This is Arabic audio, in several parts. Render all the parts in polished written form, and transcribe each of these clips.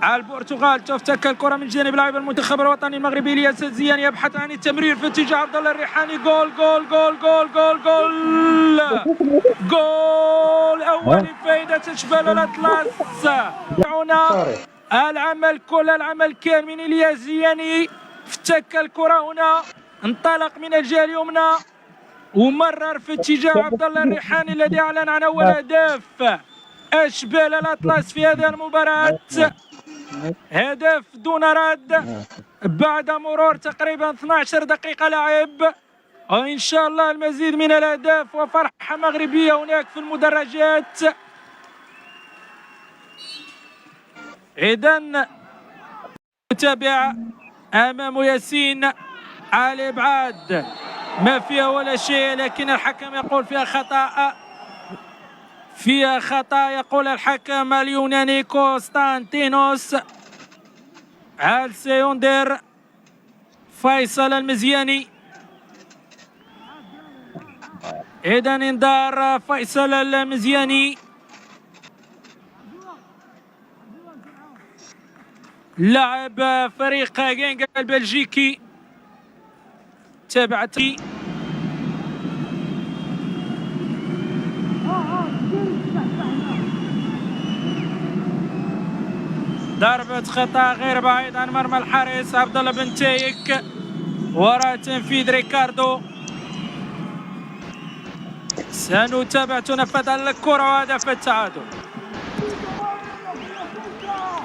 البرتغال تفتك الكرة من جانب لاعب المنتخب الوطني المغربي الياس الزيان يبحث عن التمرير في اتجاه عبد الله الريحاني. جول جول جول جول جول جول جول أول فائدة شبال الأطلس. هنا العمل كل العمل كان من الياس الزياني، افتك الكرة هنا، انطلق من الجهة اليمنى ومرر في اتجاه عبد الله الريحاني الذي أعلن عن أول أهداف أشبال الأطلس في هذه المباراة. هدف دون رد بعد مرور تقريبا 12 دقيقة لعب، وإن شاء الله المزيد من الأهداف وفرحة مغربية هناك في المدرجات. إذن متابع أمام ياسين على إبعاد ما فيها ولا شيء، لكن الحكم يقول فيها خطأ، فيها خطأ يقول الحكم اليوناني كونستانتينوس. هل سينذر فيصل المزياني؟ إذا انذار فيصل المزياني لاعب فريق غينغ البلجيكي. تابعتي ضربة خطأ غير بعيد عن مرمى الحارس عبد الله بن تايك وراء تنفيذ ريكاردو. سنتابع تنفذ الكرة وهدف التعادل.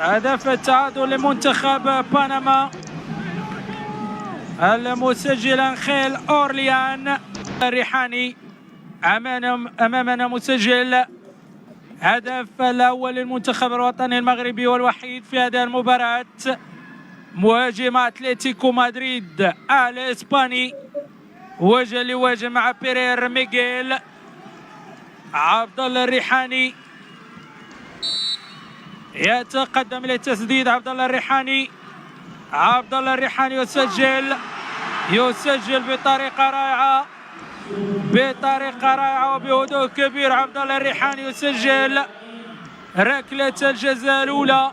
هدف التعادل لمنتخب بنما، المسجل انخيل اورليان الريحاني. امامنا مسجل هدف الاول للمنتخب الوطني المغربي والوحيد في هذه المباراة، مهاجم اتلتيكو مدريد الاسباني، وجه لوجه مع بيرير ميغيل. عبد الله الريحاني يتقدم للتسديد. عبد الله الريحاني، عبد الله الريحاني يسجل بطريقة رائعة، بطريقة رائعة وبهدوء كبير. عبد الله الريحاني يسجل ركلة الجزاء الأولى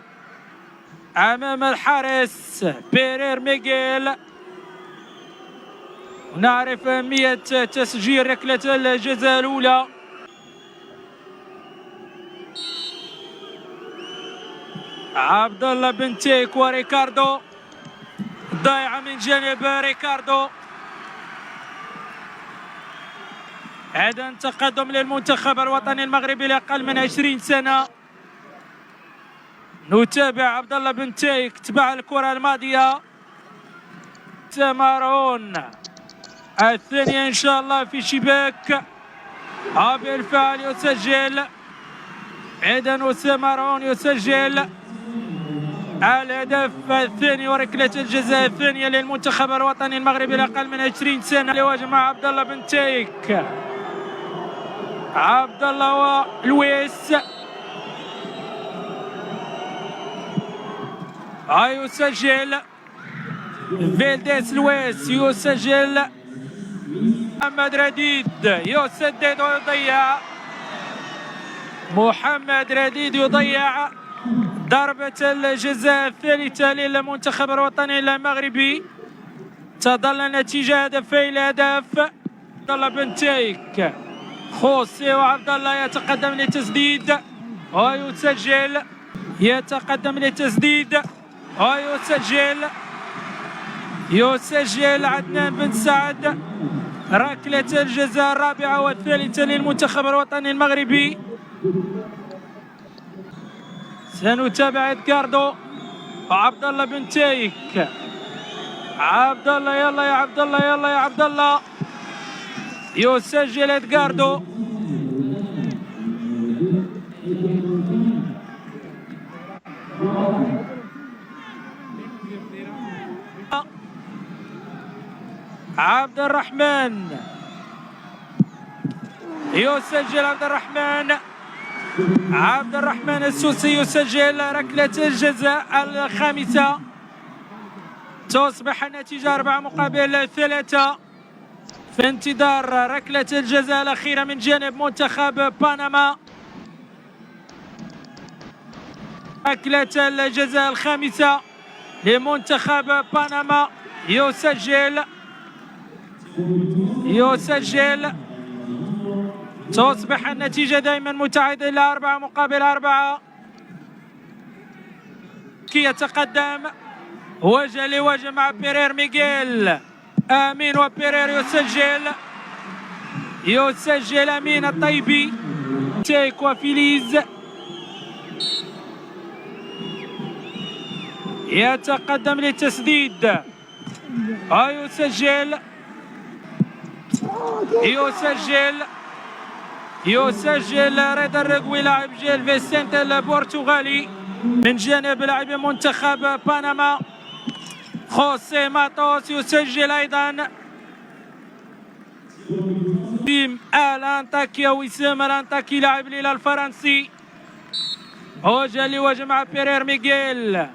أمام الحارس بيرير ميغيل. نعرف أهمية تسجيل ركلة الجزاء الأولى. عبد الله بن تيك وريكاردو، ضايعة من جانب ريكاردو. هذا تقدم للمنتخب الوطني المغربي لأقل من 20 سنة. نتابع عبد الله بن تايك تبع الكرة الماضية. تمارون الثانية إن شاء الله في شباك، بالفعل يسجل. إذن تمارون يسجل الهدف الثاني وركلة الجزاء الثانية للمنتخب الوطني المغربي لأقل من 20 سنة. لواجه مع عبد الله بن تايك، عبد الله ولويس. يسجل فيلديس لويس، يسجل محمد رديد، يسدد ويضيع. محمد رديد يضيع ضربة الجزاء الثالثة للمنتخب الوطني المغربي. تظل النتيجة هدفين لهدف. عبد الله بن تايك، خوسي وعبد الله يتقدم للتسديد ويسجل، يتقدم للتسديد ويسجل عدنان بن سعد ركلة الجزاء الرابعة والثالثة للمنتخب الوطني المغربي. سنتابع إدغاردو وعبد الله بن تايك. عبد الله، يلا يا عبد الله، يلا يا عبد الله. يسجل إدغاردو. عبد الرحمن يسجل. عبد الرحمن السوسي يسجل ركلة الجزاء الخامسة. تصبح النتيجة 4-3 في انتظار ركلة الجزاء الأخيرة من جانب منتخب بنما. ركلة الجزاء الخامسة لمنتخب بنما. يسجل تصبح النتيجة دائما متعادلة 4-4. كي يتقدم وجه لوجه مع بيرير ميغيل. امين وبيرير يسجل امين الطيبي. تيك وفيليز يتقدم للتسديد. يسجل رضا الرقوي لاعب جيل فيسنت البرتغالي. من جانب لاعب منتخب بنما خوسيه ماتوس يسجل ايضا. الانتاكي وسام الانتاكي لاعب الهلال الفرنسي. وجه لوجه مع بيرير ميغيل.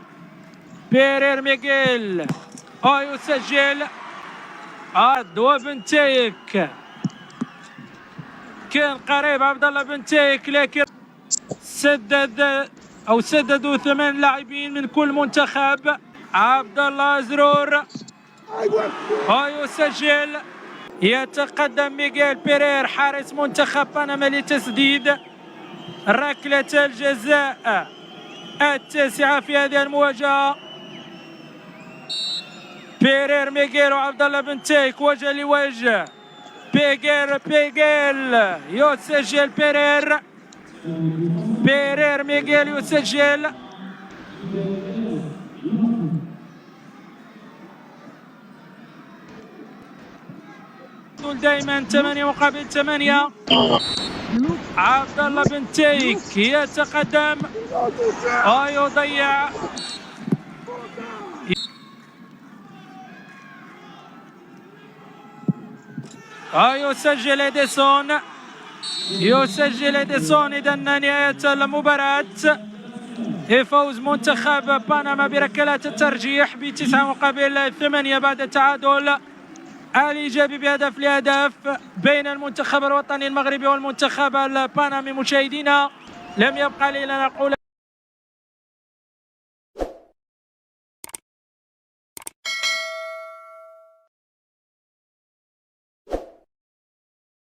يسجل وبنتيك كان قريب عبد الله بنتيك، لكن سددوا 8 لاعبين من كل منتخب. عبد الله زرور يسجل. يتقدم ميغيل بيرير حارس منتخب بنما لتسديد ركلة الجزاء التاسعة في هذه المواجهة. بيرير ميغيل وعبد الله بنتيك وجه لوجه. بيغيل يسجل. بيرير ميغيل يسجل. دائما 8-8. عبد الله بنتيك يتقدم يضيع. يسجل إديسون. إذا نهاية المباراة فوز منتخب بنما بركلات الترجيح ب9-8 بعد التعادل الإيجابي بهدف لهدف بين المنتخب الوطني المغربي والمنتخب البنمي. مشاهدينا لم يبقى لي أن نقول